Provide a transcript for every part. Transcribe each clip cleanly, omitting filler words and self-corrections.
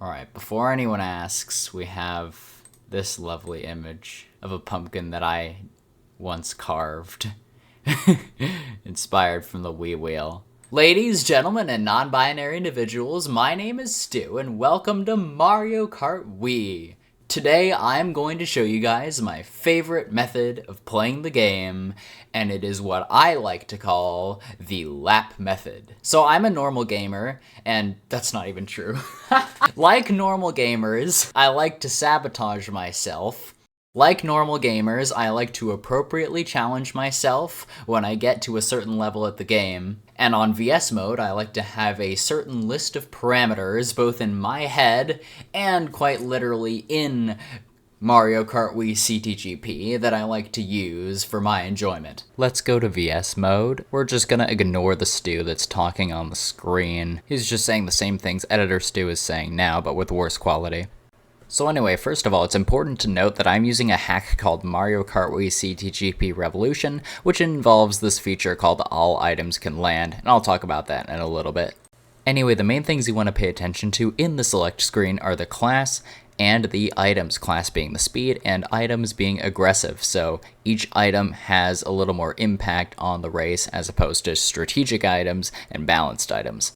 Alright, before anyone asks, we have this lovely image of a pumpkin that I once carved. Inspired from the Wii wheel. Ladies, gentlemen, and non-binary individuals, my name is Stu, and welcome to Mario Kart Wii. Today, I'm going to show you guys my favorite method of playing the game, and it is what I like to call the lap method. So I'm a normal gamer, and that's not even true. Like normal gamers, I like to sabotage myself. Like normal gamers, I like to appropriately challenge myself when I get to a certain level at the game. And on VS mode, I like to have a certain list of parameters, both in my head and quite literally in Mario Kart Wii CTGP, that I like to use for my enjoyment. Let's go to VS mode. We're just gonna ignore the Stu that's talking on the screen. He's just saying the same things Editor Stu is saying now, but with worse quality. So anyway, first of all, it's important to note that I'm using a hack called Mario Kart Wii CTGP Revolution, which involves this feature called All Items Can Land, and I'll talk about that in a little bit. Anyway, the main things you want to pay attention to in the select screen are the class and the items, class being the speed and items being aggressive, so each item has a little more impact on the race as opposed to strategic items and balanced items.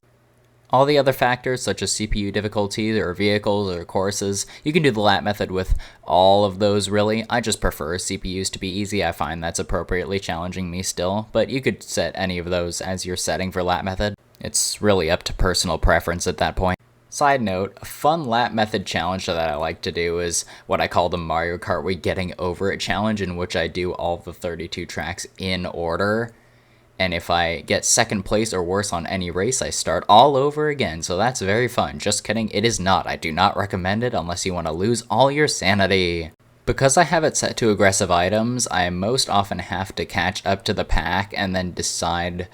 All the other factors, such as CPU difficulties or vehicles or courses, you can do the lap method with all of those really. I just prefer CPUs to be easy. I find that's appropriately challenging me still, but you could set any of those as your setting for lap method. It's really up to personal preference at that point. Side note, a fun lap method challenge that I like to do is what I call the Mario Kart Wii Getting Over It challenge, in which I do all the 32 tracks in order. And if I get second place or worse on any race, I start all over again, so that's very fun. Just kidding, it is not. I do not recommend it unless you want to lose all your sanity. Because I have it set to aggressive items, I most often have to catch up to the pack and then decide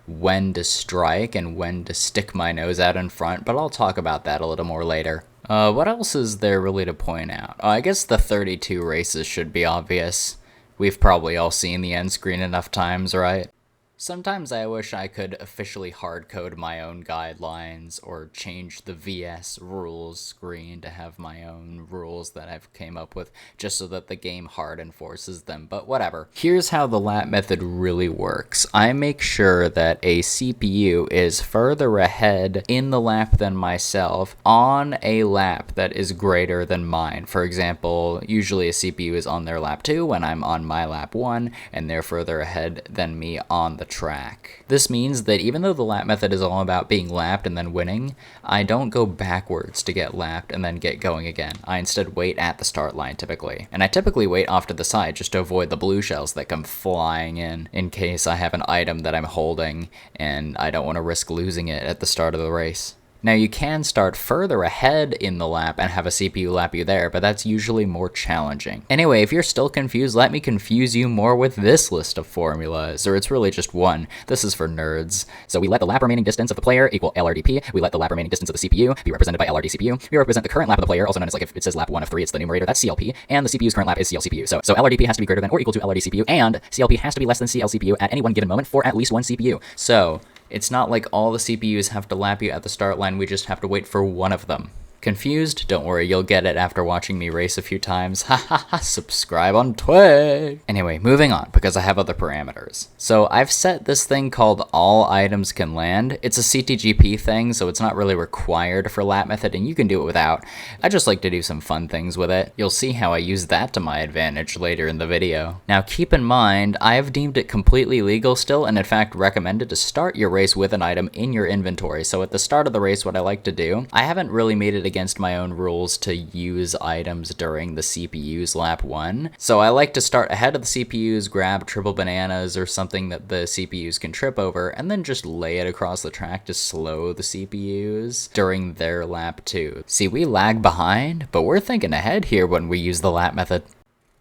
when to strike and when to stick my nose out in front, but I'll talk about that a little more later. What else is there really to point out? I guess the 32 races should be obvious. We've probably all seen the end screen enough times, right? Sometimes I wish I could officially hard-code my own guidelines or change the VS rules screen to have my own rules that I've came up with just so that the game hard enforces them, but whatever. Here's how the lap method really works. I make sure that a CPU is further ahead in the lap than myself on a lap that is greater than mine. For example, usually a CPU is on their lap 2 when I'm on my lap 1, and they're further ahead than me on the track. This means that even though the lap method is all about being lapped and then winning, I don't go backwards to get lapped and then get going again. I instead wait at the start line typically. And I typically wait off to the side just to avoid the blue shells that come flying in case I have an item that I'm holding and I don't want to risk losing it at the start of the race. Now you can start further ahead in the lap and have a CPU lap you there, but that's usually more challenging. Anyway, if you're still confused, let me confuse you more with this list of formulas, or it's really just one. This is for nerds. So we let the lap remaining distance of the player equal LRDP, we let the lap remaining distance of the CPU be represented by LRDCPU, we represent the current lap of the player, also known as, like, if it says lap 1 of 3, it's the numerator, that's CLP, and the CPU's current lap is CLCPU. So LRDP has to be greater than or equal to LRDCPU, and CLP has to be less than CLCPU at any one given moment for at least one CPU. So it's not like all the CPUs have to lap you at the start line, we just have to wait for one of them. Confused? Don't worry, you'll get it after watching me race a few times. Ha ha ha, subscribe on Twitch! Anyway, moving on, because I have other parameters. So I've set this thing called All Items Can Land. It's a CTGP thing, so it's not really required for lap method, and you can do it without. I just like to do some fun things with it. You'll see how I use that to my advantage later in the video. Now keep in mind, I have deemed it completely legal still, and in fact recommended to start your race with an item in your inventory. So at the start of the race, what I like to do, I haven't really made it against my own rules to use items during the CPU's lap 1. So I like to start ahead of the CPUs, grab triple bananas or something that the CPUs can trip over, and then just lay it across the track to slow the CPUs during their lap 2. See, we lag behind, but we're thinking ahead here when we use the lap method.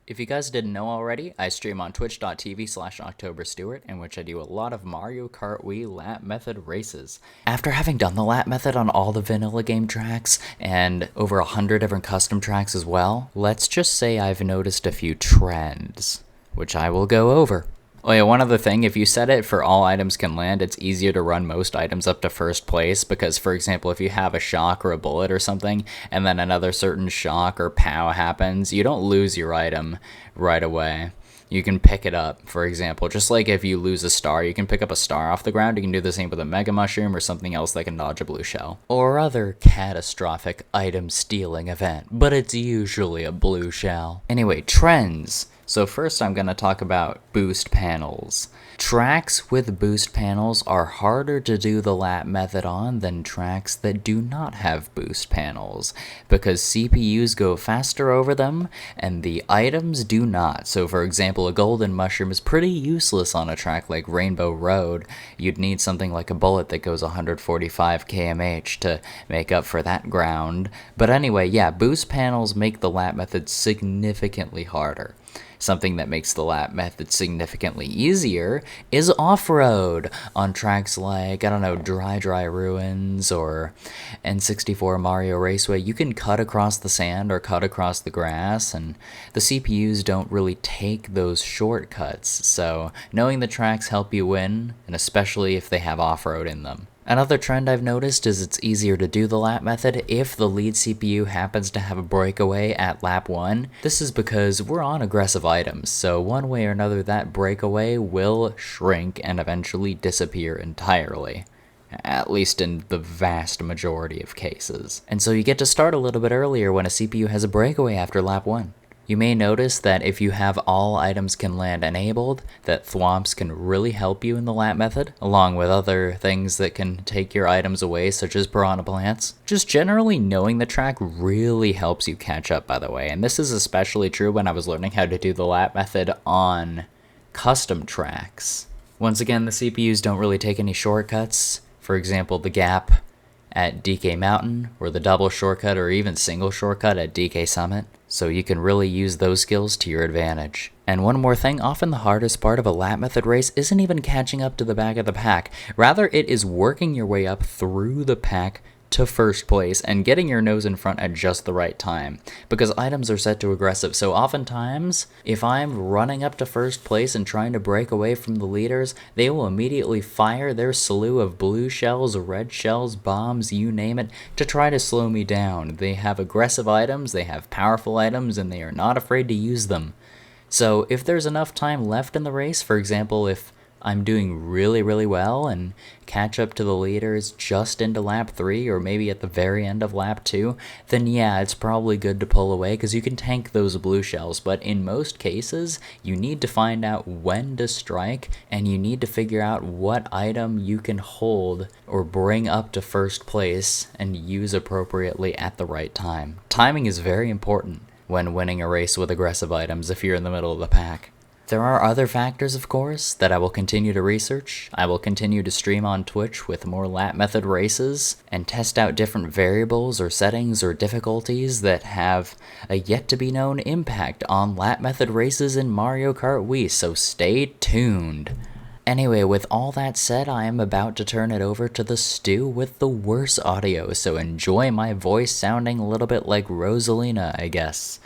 If you guys didn't know already, I stream on twitch.tv/OctoberStuart, in which I do a lot of Mario Kart Wii lap method races. After having done the lap method on all the vanilla game tracks, and over 100 different custom tracks as well, let's just say I've noticed a few trends, which I will go over. Oh yeah, one other thing, if you set it for all items can land, it's easier to run most items up to first place because, for example, if you have a shock or a bullet or something, and then another certain shock or POW happens, you don't lose your item right away. You can pick it up, for example. Just like if you lose a star, you can pick up a star off the ground. You can do the same with a Mega Mushroom or something else that can dodge a blue shell. Or other catastrophic item stealing event, but it's usually a blue shell. Anyway, trends. So first I'm going to talk about boost panels. Tracks with boost panels are harder to do the lap method on than tracks that do not have boost panels, because CPUs go faster over them and the items do not. So for example, a golden mushroom is pretty useless on a track like Rainbow Road. You'd need something like a bullet that goes 145 kmh to make up for that ground. But anyway, yeah, boost panels make the lap method significantly harder. Something that makes the lap method significantly easier is off-road on tracks like, I don't know, Dry Ruins or N64 Mario Raceway. You can cut across the sand or cut across the grass, and the CPUs don't really take those shortcuts, so knowing the tracks help you win, and especially if they have off-road in them. Another trend I've noticed is it's easier to do the lap method if the lead CPU happens to have a breakaway at lap 1. This is because we're on aggressive items, so one way or another that breakaway will shrink and eventually disappear entirely. At least in the vast majority of cases. And so you get to start a little bit earlier when a CPU has a breakaway after lap 1. You may notice that if you have all items can land enabled, that thwomps can really help you in the lap method, along with other things that can take your items away, such as piranha plants. Just generally knowing the track really helps you catch up, by the way, and this is especially true when I was learning how to do the lap method on custom tracks. Once again, the CPUs don't really take any shortcuts. For example, the gap at DK Mountain, or the double shortcut or even single shortcut at DK Summit. So you can really use those skills to your advantage. And one more thing, often the hardest part of a lap method race isn't even catching up to the back of the pack. Rather, it is working your way up through the pack to first place and getting your nose in front at just the right time, because items are set to aggressive. So oftentimes, if I'm running up to first place and trying to break away from the leaders, they will immediately fire their slew of blue shells, red shells, bombs, you name it, to try to slow me down. They have aggressive items, they have powerful items, and they are not afraid to use them. So if there's enough time left in the race, for example, if I'm doing really well and catch up to the leaders just into lap 3 or maybe at the very end of lap 2, then yeah, it's probably good to pull away because you can tank those blue shells. But in most cases, you need to find out when to strike, and you need to figure out what item you can hold or bring up to first place and use appropriately at the right time. Timing is very important when winning a race with aggressive items if you're in the middle of the pack. There are other factors, of course, that I will continue to research. I will continue to stream on Twitch with more lap method races and test out different variables or settings or difficulties that have a yet-to-be-known impact on lap method races in Mario Kart Wii, so stay tuned. Anyway, with all that said, I am about to turn it over to the stew with the worst audio, so enjoy my voice sounding a little bit like Rosalina, I guess.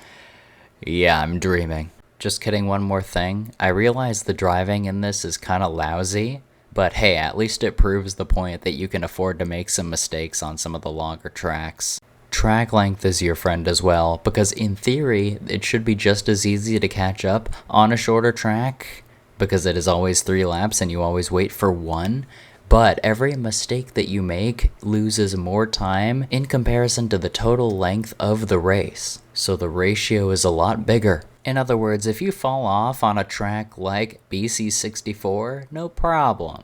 Yeah, I'm dreaming. Just kidding, one more thing. I realize the driving in this is kinda lousy, but hey, at least it proves the point that you can afford to make some mistakes on some of the longer tracks. Track length is your friend as well, because in theory, it should be just as easy to catch up on a shorter track, because it is always 3 laps and you always wait for 1. But every mistake that you make loses more time in comparison to the total length of the race. So the ratio is a lot bigger. In other words, if you fall off on a track like BC64, no problem.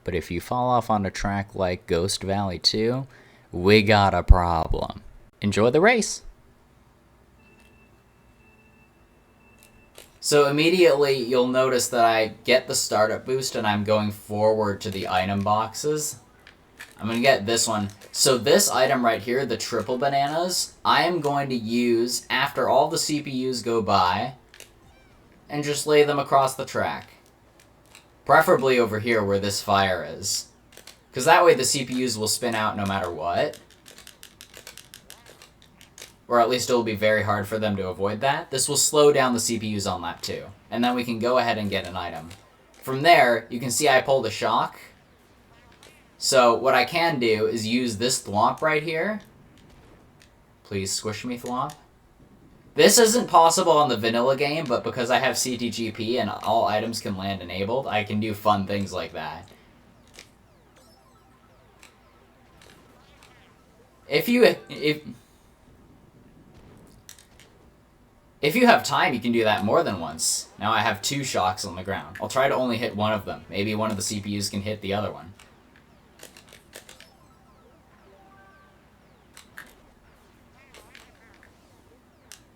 But if you fall off on a track like Ghost Valley 2, we got a problem. Enjoy the race! So immediately you'll notice that I get the startup boost and I'm going forward to the item boxes. I'm going to get this one. So this item right here, the triple bananas, I am going to use after all the CPUs go by and just lay them across the track. Preferably over here where this fire is, because that way the CPUs will spin out no matter what. Or at least it will be very hard for them to avoid that. This will slow down the CPUs on lap 2. And then we can go ahead and get an item. From there, you can see I pulled a shock. So what I can do is use this thwomp right here. Please squish me, thwomp. This isn't possible on the vanilla game, but because I have CTGP and all items can land enabled, I can do fun things like that. If you have time, you can do that more than once. Now I have 2 shocks on the ground. I'll try to only hit one of them. Maybe one of the CPUs can hit the other one.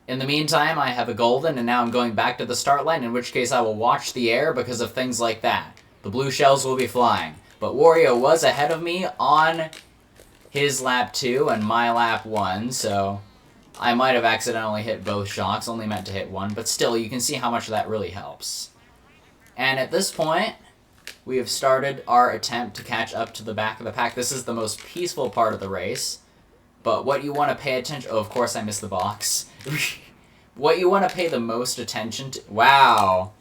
In the meantime, I have a golden, and now I'm going back to the start line, in which case I will watch the air because of things like that. The blue shells will be flying. But Wario was ahead of me on his lap 2 and my lap 1, so I might have accidentally hit both shocks, only meant to hit one, but still, you can see how much that really helps. And at this point, we have started our attempt to catch up to the back of the pack. This is the most peaceful part of the race. But what you want to pay attention... Oh, of course I missed the box. What you want to pay the most attention to... Wow.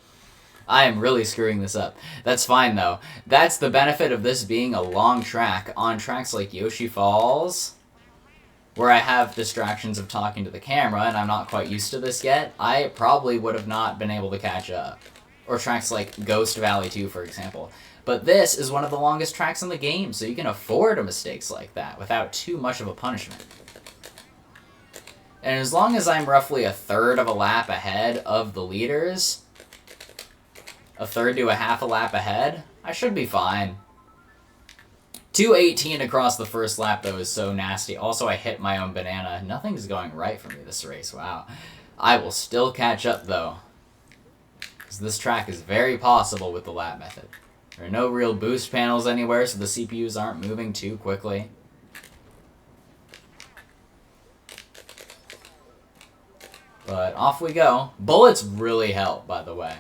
I am really screwing this up. That's fine, though. That's the benefit of this being a long track. On tracks like Yoshi Falls, where I have distractions of talking to the camera, and I'm not quite used to this yet, I probably would have not been able to catch up. Or tracks like Ghost Valley 2, for example. But this is one of the longest tracks in the game, so you can afford mistakes like that without too much of a punishment. And as long as I'm roughly a third of a lap ahead of the leaders, a third to a half a lap ahead, I should be fine. 2:18 across the first lap, though, is so nasty. Also, I hit my own banana. Nothing's going right for me this race, wow. I will still catch up, though, because this track is very possible with the lap method. There are no real boost panels anywhere, so the CPUs aren't moving too quickly. But off we go. Bullets really help, by the way,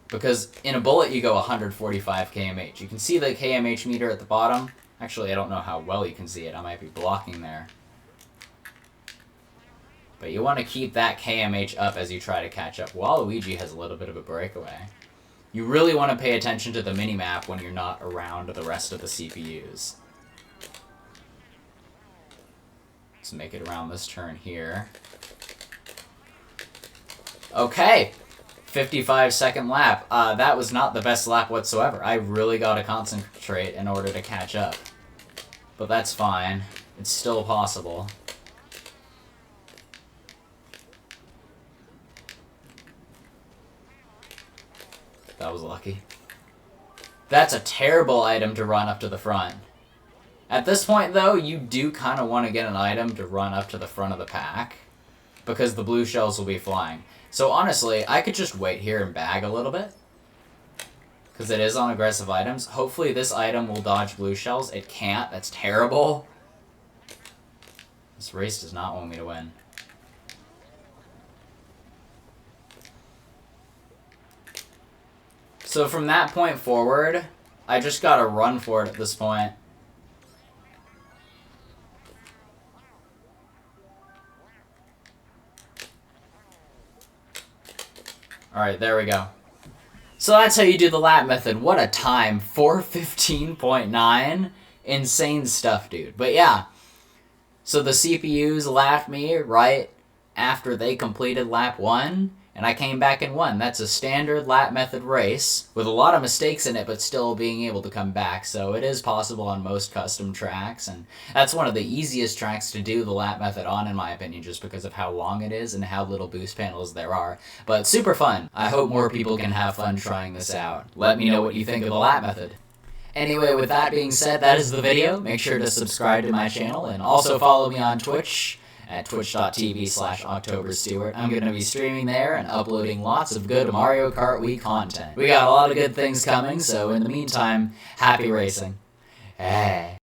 because in a bullet you go 145 kmh. You can see the kmh meter at the bottom. Actually, I don't know how well you can see it. I might be blocking there. But you want to keep that kmh up as you try to catch up. Waluigi has a little bit of a breakaway. You really want to pay attention to the minimap when you're not around the rest of the CPUs. Let's make it around this turn here. Okay, 55-second lap. That was not the best lap whatsoever. I really got to concentrate in order to catch up. But that's fine. It's still possible. That was lucky. That's a terrible item to run up to the front. At this point, though, you do kind of want to get an item to run up to the front of the pack, because the blue shells will be flying. So honestly, I could just wait here and bag a little bit, because it is on aggressive items. Hopefully this item will dodge blue shells. It can't. That's terrible. This race does not want me to win. So from that point forward, I just gotta run for it at this point. Alright, there we go. So that's how you do the lap method. What a time. 4:15.9. Insane stuff, dude. But yeah. So the CPUs laughed me right after they completed lap 1. And I came back and won. That's a standard lap method race with a lot of mistakes in it, but still being able to come back. So it is possible on most custom tracks, and that's one of the easiest tracks to do the lap method on, in my opinion, just because of how long it is and how little boost panels there are. But super fun. I hope more people can have fun trying this out. Let me know what you think of the lap method. Anyway, with that being said, that is the video. Make sure to subscribe to my channel and also follow me on Twitch at twitch.tv/OctoberStuart. I'm going to be streaming there and uploading lots of good Mario Kart Wii content. We got a lot of good things coming, so in the meantime, happy racing. Hey.